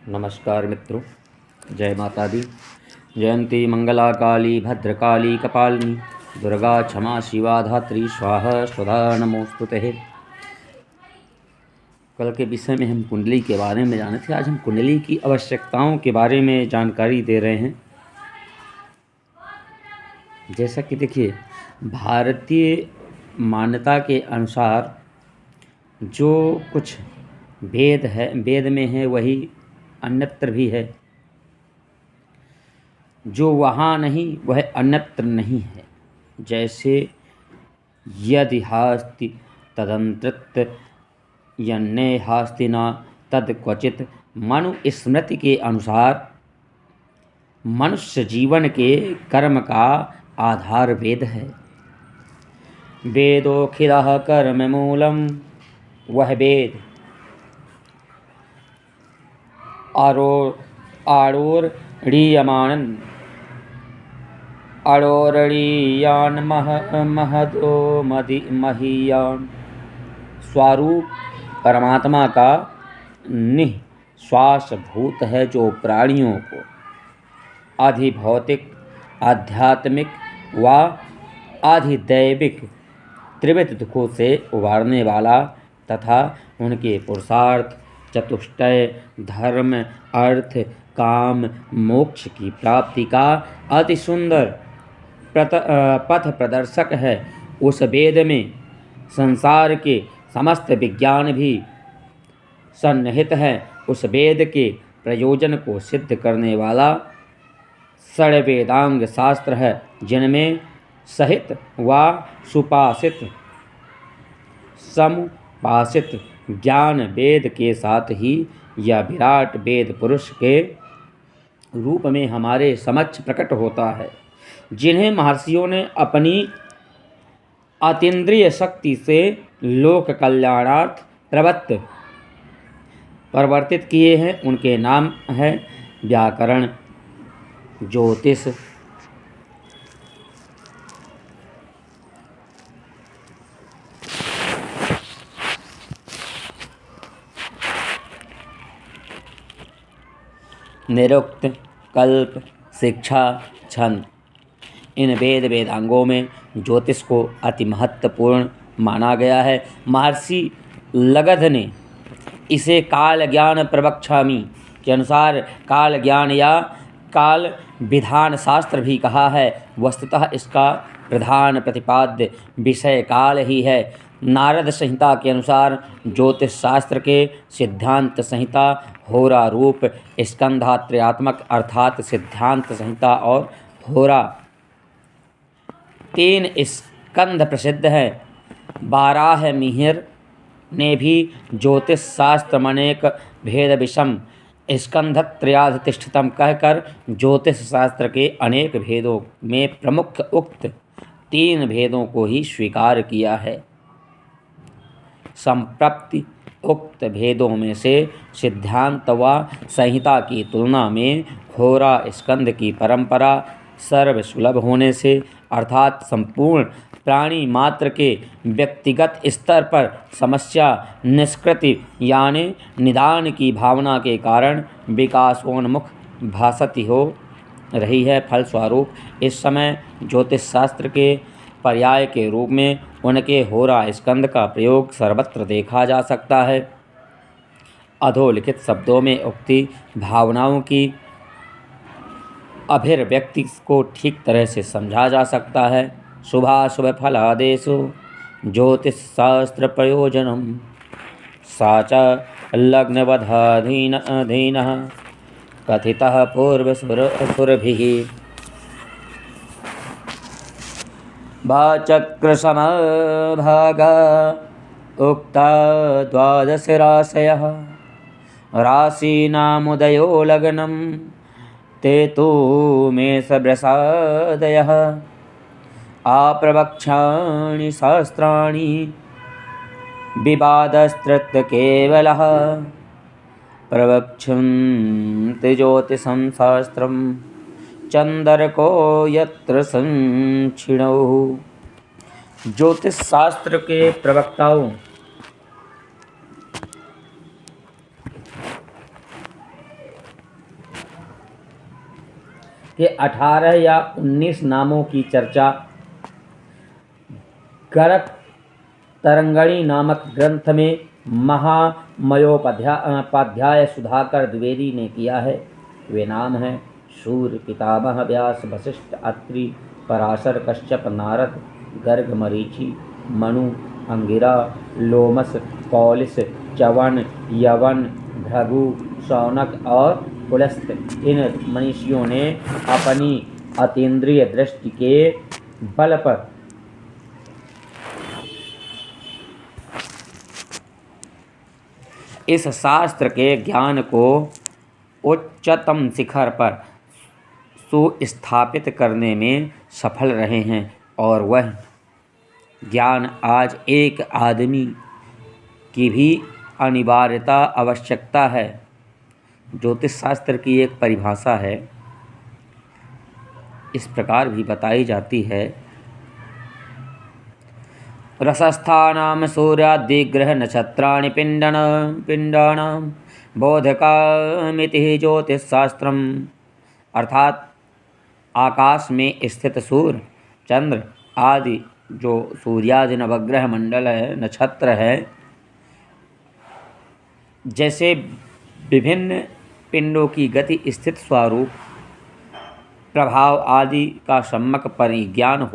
नमस्कार मित्रों, जय माता दी। जयंती मंगला काली भद्रकाली कपालिनी दुर्गा क्षमा शिवा धात्री स्वाहा स्वधा नमोस्तुते। कल के विषय में हम कुंडली के बारे में जाने थे। आज हम कुंडली की आवश्यकताओं के बारे में जानकारी दे रहे हैं। जैसा कि देखिए, भारतीय मान्यता के अनुसार जो कुछ वेद में है वही अन्यत्र भी है, जो वहाँ नहीं वह अन्यत्र नहीं है। जैसे यदि हास्ति तदंतृत यन्ने हास्ति न तद क्वचित। मनुस्मृति के अनुसार मनुष्य जीवन के कर्म का आधार वेद है। वेदोखिलः कर्म मूलम, वह वेद आरोरणीयान महदो महीयान। स्वरूप परमात्मा का निःश्वास भूत है, जो प्राणियों को अधिभौतिक, आध्यात्मिक व अधिदैविक त्रिविध दुखों से उबारने वाला तथा उनके पुरुषार्थ चतुष्टय धर्म अर्थ काम मोक्ष की प्राप्ति का अति सुंदर पथ प्रदर्शक है। उस वेद में संसार के समस्त विज्ञान भी सन्निहित है। उस वेद के प्रयोजन को सिद्ध करने वाला षड्वेदांग शास्त्र है, जिनमें सहित व सुपासित समुपासित ज्ञान वेद के साथ ही यह विराट वेद पुरुष के रूप में हमारे समक्ष प्रकट होता है, जिन्हें महर्षियों ने अपनी अतीन्द्रिय शक्ति से लोक कल्याणार्थ परिवर्तित किए हैं। उनके नाम है व्याकरण, ज्योतिष, निरुक्त, कल्प, शिक्षा, छंद। इन वेदांगों में ज्योतिष को अति महत्वपूर्ण माना गया है। महर्षि लगध ने इसे काल ज्ञान प्रवक्ष्यामि के अनुसार काल ज्ञान या काल विधान शास्त्र भी कहा है। वस्तुतः इसका प्रधान प्रतिपाद्य विषय काल ही है। नारद संहिता के अनुसार ज्योतिष शास्त्र के सिद्धांत संहिता, होरा रूप, स्कंधात्रयात्मक अर्थात सिद्धांत संहिता और होरा 3 स्कंध प्रसिद्ध हैं। बाराह मिहिर ने भी ज्योतिष शास्त्र मनेक भेद विषम स्कंधत्रयाधिष्ठितम कहकर ज्योतिष शास्त्र के अनेक भेदों में प्रमुख उक्त 3 भेदों को ही स्वीकार किया है। संप्रति उक्त भेदों में से सिद्धांत व संहिता की तुलना में होरा स्कंध की परंपरा सर्वसुलभ होने से अर्थात संपूर्ण प्राणी मात्र के व्यक्तिगत स्तर पर समस्या निष्कृति यानी निदान की भावना के कारण विकासोन्मुख भासती हो रही है। फलस्वरूप इस समय ज्योतिष शास्त्र के पर्याय के रूप में उनके होरा स्कंध का प्रयोग सर्वत्र देखा जा सकता है। अधोलिखित शब्दों में उक्ति भावनाओं की अभिव्यक्ति को ठीक तरह से समझा जा सकता है। शुभाशुभ फलादेशो ज्योतिष शास्त्र प्रयोजनम सा च लग्नवधाधीनः कथितः पूर्वसुरभिः भाचक्रसमभागा उक्ता 12 राशयः राशीनामुदयो लग्नं ते तु मेषवृषादयः आप्रवक्ष्याणि शास्त्राणि विवादस्तत्र केवलः प्रवक्ष्यन्ति ज्योतिषं शास्त्रं चंदरको यत्र संक्षिणौ। ज्योतिष शास्त्र के प्रवक्ताओं के 18 या 19 नामों की चर्चा गरक तरंगणी नामक ग्रंथ में महामयोपाध्याय सुधाकर द्विवेदी ने किया है। वे नाम हैं सूर्य, पितामह, व्यास, वशिष्ठ, अत्रि, पराशर, कश्यप, नारद, गर्ग, मरीचि, मनु, अंगिरा, लोमस, पौलिस, च्यवन, यवन, भृगु, शौनक और पुलस्त्य। इन मनीषियों ने अपनी अतीन्द्रिय दृष्टि के बल पर इस शास्त्र के ज्ञान को उच्चतम शिखर पर सुस्थापित करने में सफल रहे हैं और वह ज्ञान आज एक आदमी की भी अनिवार्यता आवश्यकता है। ज्योतिष शास्त्र की एक परिभाषा है, इस प्रकार भी बताई जाती है। रसस्थानां सूर्यादिग्रह नक्षत्राणि पिंडानां बोधकामिति ज्योतिषशास्त्रम्। अर्थात आकाश में स्थित सूर्य, चंद्र आदि जो सूर्यादि नवग्रह मंडल है, नक्षत्र है, जैसे विभिन्न पिंडों की गति, स्थित, स्वरूप, प्रभाव आदि का सम्यक परिज्ञान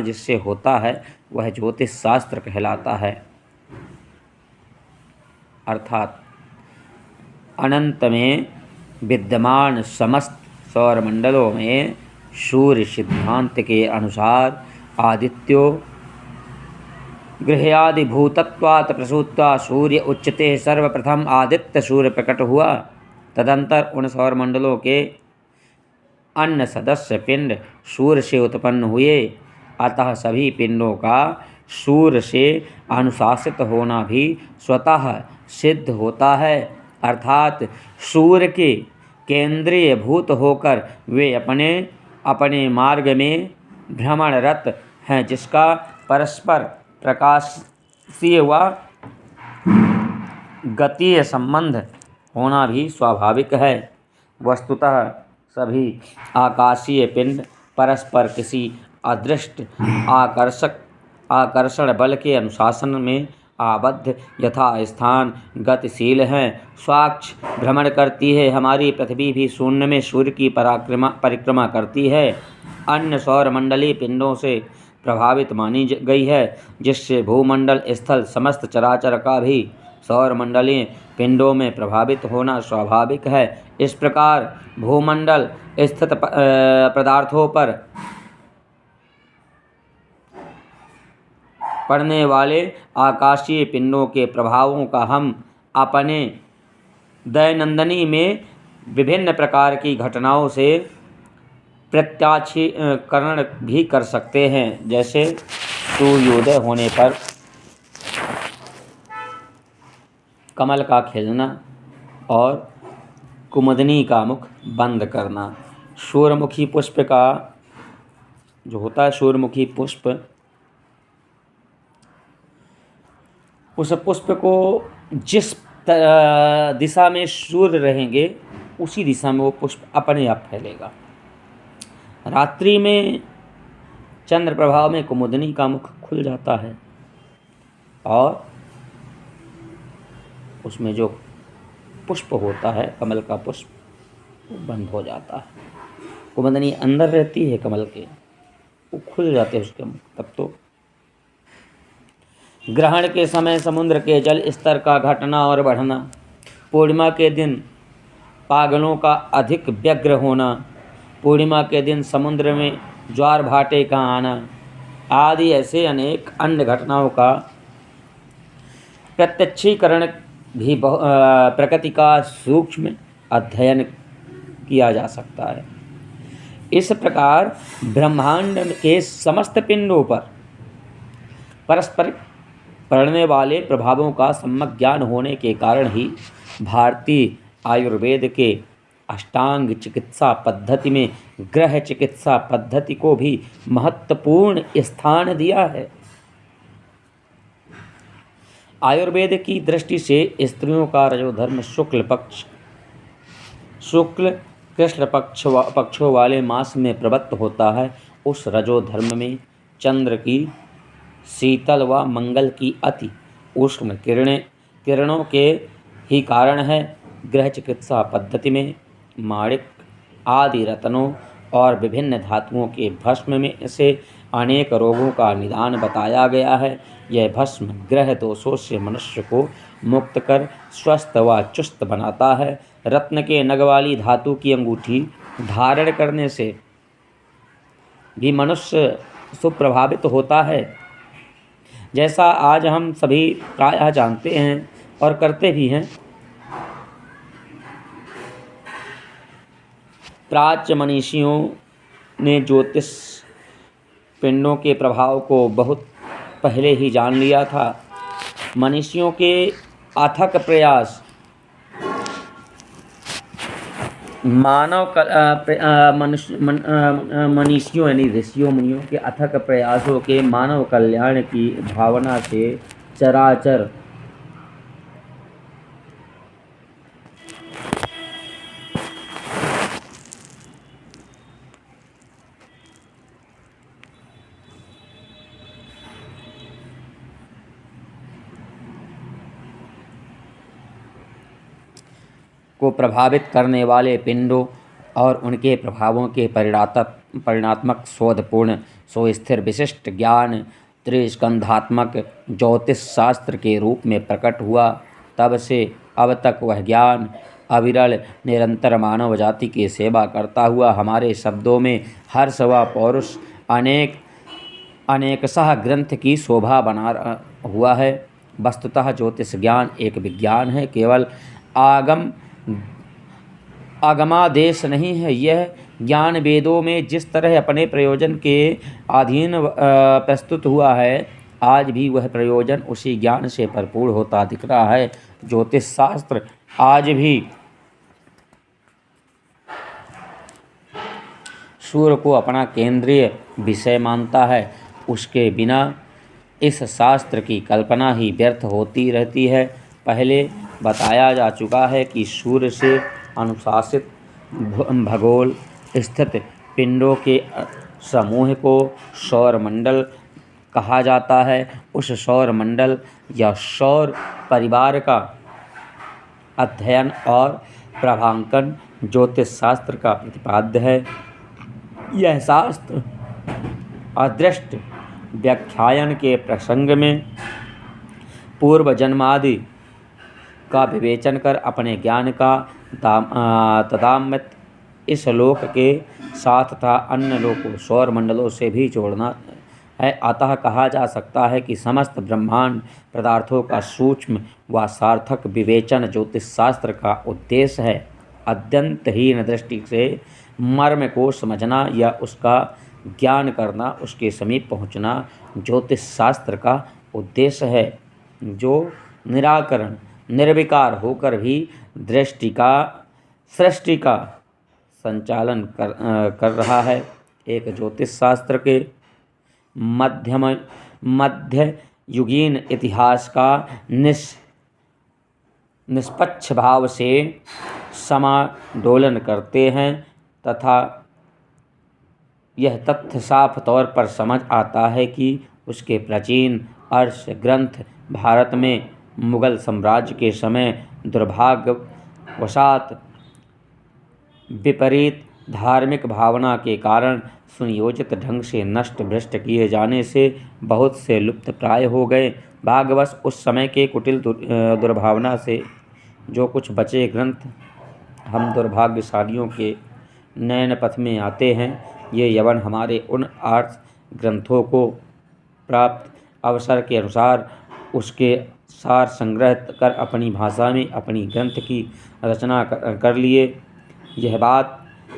जिससे होता है वह ज्योतिष शास्त्र कहलाता है। अर्थात अनंत में विद्यमान समस्त सौरमंडलों में सूर्य सिद्धांत के अनुसार आदित्यो गृहादि भूतत्वात् प्रसूत्वा सूर्य उच्चते सर्वप्रथम आदित्य सूर्य प्रकट हुआ। तदंतर उन सौरमंडलों के अन्य सदस्य पिंड सूर्य से उत्पन्न हुए। अतः सभी पिंडों का सूर्य से अनुशासित होना भी स्वतः सिद्ध होता है। अर्थात सूर्य के केंद्रीय भूत होकर वे अपने अपने मार्ग में भ्रमणरत हैं, जिसका परस्पर प्रकाशीय व गतीय संबंध होना भी स्वाभाविक है। वस्तुतः सभी आकाशीय पिंड परस्पर किसी अदृष्ट आकर्षण बल के अनुशासन में आबद्ध यथास्थान गतिशील हैं। स्वाक्ष भ्रमण करती है। हमारी पृथ्वी भी शून्य में सूर्य की परिक्रमा करती है। अन्य सौरमंडलीय पिंडों से प्रभावित मानी गई है, जिससे भूमंडल, स्थल, समस्त चराचर का भी सौरमंडलीय पिंडों में प्रभावित होना स्वाभाविक है। इस प्रकार भूमंडल स्थित पदार्थों पर पड़ने वाले आकाशीय पिंडों के प्रभावों का हम अपने दैनंदिनी में विभिन्न प्रकार की घटनाओं से प्रत्याक्षीकरण भी कर सकते हैं। जैसे सूर्योदय होने पर कमल का खिलना और कुमुदनी का मुख बंद करना। सूर्यमुखी पुष्प का जो होता है, सूर्यमुखी पुष्प, उस पुष्प को जिस दिशा में सूर्य रहेंगे उसी दिशा में वो पुष्प अपने आप फैलेगा। रात्रि में चंद्र प्रभाव में कुमुदनी का मुख खुल जाता है और उसमें जो पुष्प होता है, कमल का पुष्प, वो बंद हो जाता है। कुमुदनी अंदर रहती है कमल के, वो खुल जाते हैं उसके मुख। तब तो ग्रहण के समय समुद्र के जल स्तर का घटना और बढ़ना, पूर्णिमा के दिन पागलों का अधिक व्यग्र होना, पूर्णिमा के दिन समुद्र में ज्वार भाटे का आना आदि ऐसे अनेक अन्य घटनाओं का प्रत्यक्षीकरण भी प्रकृति का सूक्ष्म अध्ययन किया जा सकता है। इस प्रकार ब्रह्मांड के समस्त पिंडों पर परस्पर पड़ने वाले प्रभावों का सम्यक ज्ञान होने के कारण ही भारतीय आयुर्वेद के अष्टांग चिकित्सा पद्धति में ग्रह चिकित्सा पद्धति को भी महत्वपूर्ण स्थान दिया है। आयुर्वेद की दृष्टि से स्त्रियों का रजोधर्म शुक्ल कृष्ण पक्षों वाले मास में प्रवृत्त होता है। उस रजो धर्म में चंद्र की शीतल व मंगल की अति उष्ण किरणों के ही कारण है। गृह चिकित्सा पद्धति में माणिक आदि रत्नों और विभिन्न धातुओं के भस्म में से अनेक रोगों का निदान बताया गया है। यह भस्म ग्रह दोषों से मनुष्य को मुक्त कर स्वस्थ व चुस्त बनाता है। रत्न के नग वाली धातु की अंगूठी धारण करने से भी मनुष्य सुप्रभावित होता है, जैसा आज हम सभी प्रायः जानते हैं और करते भी हैं। प्राच्य मनीषियों ने ज्योतिष पिंडों के प्रभाव को बहुत पहले ही जान लिया था। मनीषियों के अथक प्रयास मनीषियों यानी ऋषियों मुनियों के अथक प्रयासों के मानव कल्याण की भावना से चराचर को प्रभावित करने वाले पिंडों और उनके प्रभावों के परिणात्मक शोधपूर्ण सुस्थिर विशिष्ट ज्ञान त्रिस्कंधात्मक ज्योतिष शास्त्र के रूप में प्रकट हुआ। तब से अब तक वह ज्ञान अविरल निरंतर मानव जाति की सेवा करता हुआ हमारे शब्दों में हर्ष व पौरुष अनेकशः ग्रंथ की शोभा बना हुआ है। वस्तुतः ज्योतिष ज्ञान एक विज्ञान है, केवल आगमादेश नहीं है। यह ज्ञान वेदों में जिस तरह अपने प्रयोजन के अधीन प्रस्तुत हुआ है, आज भी वह प्रयोजन उसी ज्ञान से भरपूर होता दिख रहा है। ज्योतिष शास्त्र आज भी सूर्य को अपना केंद्रीय विषय मानता है। उसके बिना इस शास्त्र की कल्पना ही व्यर्थ होती रहती है। पहले बताया जा चुका है कि सूर्य से अनुशासित खगोल स्थित पिंडों के समूह को सौरमंडल कहा जाता है। उस सौरमंडल या सौर परिवार का अध्ययन और प्रभांकन ज्योतिष शास्त्र का प्रतिपाद्य है। यह शास्त्र अदृष्ट व्याख्यान के प्रसंग में पूर्व जन्मादि का विवेचन कर अपने ज्ञान का तदात्म्य इस लोक के साथ तथा अन्य लोकों सौर मंडलों से भी जोड़ना है। अतः कहा जा सकता है कि समस्त ब्रह्मांड पदार्थों का सूक्ष्म व सार्थक विवेचन ज्योतिष शास्त्र का उद्देश्य है। अत्यंतहीन दृष्टि से मर्म को समझना या उसका ज्ञान करना, उसके समीप पहुँचना ज्योतिष शास्त्र का उद्देश्य है, जो निराकरण निर्विकार होकर भी सृष्टि का संचालन कर रहा है। एक ज्योतिष शास्त्र के मध्य युगीन इतिहास का निष्पक्ष भाव से समाडोलन करते हैं तथा यह तथ्य साफ तौर पर समझ आता है कि उसके प्राचीन अर्श ग्रंथ भारत में मुगल साम्राज्य के समय दुर्भाग्यवशात विपरीत धार्मिक भावना के कारण सुनियोजित ढंग से नष्ट भ्रष्ट किए जाने से बहुत से लुप्त प्राय हो गए। भाग्यवश उस समय के कुटिल दुर्भावना से जो कुछ बचे ग्रंथ हम दुर्भाग्यशालियों के नयन पथ में आते हैं। ये यवन हमारे उन आर्ट्स ग्रंथों को प्राप्त अवसर के अनुसार उसके सार संग्रह कर अपनी भाषा में अपनी ग्रंथ की रचना कर लिए। यह बात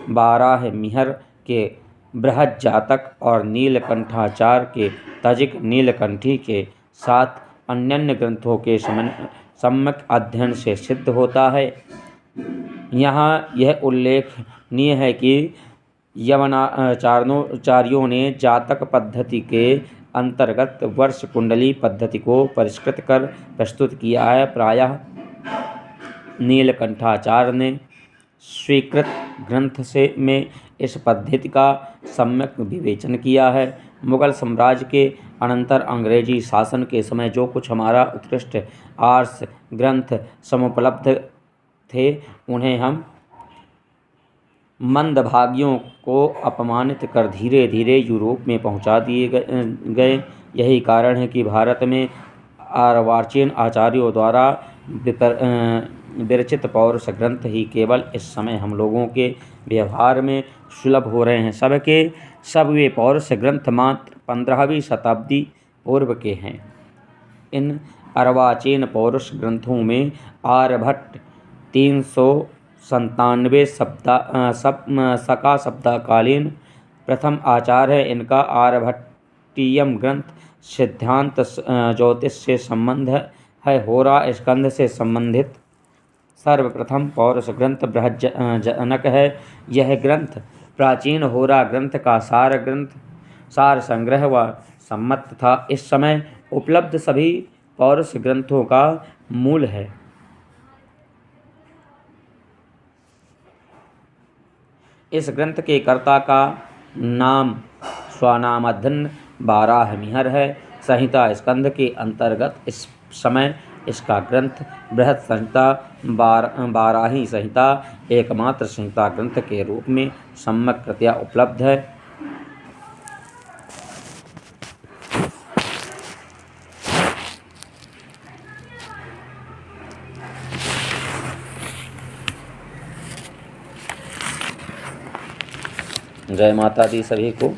बाराहमिहिर के बृहज्जातक और नीलकंठाचार्य के तजिक नीलकंठी के साथ अन्य ग्रंथों के सम्यक अध्ययन से सिद्ध होता है। यहाँ यह उल्लेखनीय है कि यवनाचार्यों ने जातक पद्धति के अंतर्गत वर्ष कुंडली पद्धति को परिष्कृत कर प्रस्तुत किया है। प्रायः नीलकंठाचार्य ने स्वीकृत ग्रंथ से में इस पद्धति का सम्यक विवेचन किया है। मुगल साम्राज्य के अनंतर अंग्रेजी शासन के समय जो कुछ हमारा उत्कृष्ट आर्ष ग्रंथ समुपलब्ध थे, उन्हें हम मंदभागियों को अपमानित कर धीरे धीरे यूरोप में पहुंचा दिए गए। यही कारण है कि भारत में अर्वाचीन आचार्यों द्वारा विरचित पौरुष ग्रंथ ही केवल इस समय हम लोगों के व्यवहार में सुलभ हो रहे हैं। सब वे पौरुष ग्रंथ मात्र 15वीं शताब्दी पूर्व के हैं। इन अर्वाचीन पौरुष ग्रंथों में आर्यभट्ट 397 सका शब्दकालीन प्रथम आचार्य है। इनका आर्यभट्टीयम ग्रंथ सिद्धांत ज्योतिष से संबंध है। होरा स्कंध से संबंधित सर्वप्रथम पौरुष ग्रंथ बृहज्जनक है। यह ग्रंथ प्राचीन होरा ग्रंथ का सार संग्रह व सम्मत था। इस समय उपलब्ध सभी पौरुष ग्रंथों का मूल है। इस ग्रंथ के कर्ता का नाम स्वनामधन्य बाराहमिहिर है। संहिता स्कंध के अंतर्गत इस समय इसका ग्रंथ बृहत संहिता बाराही संहिता एकमात्र संहिता ग्रंथ के रूप में सम्यक कृत्या उपलब्ध है। जय माता दी सभी को।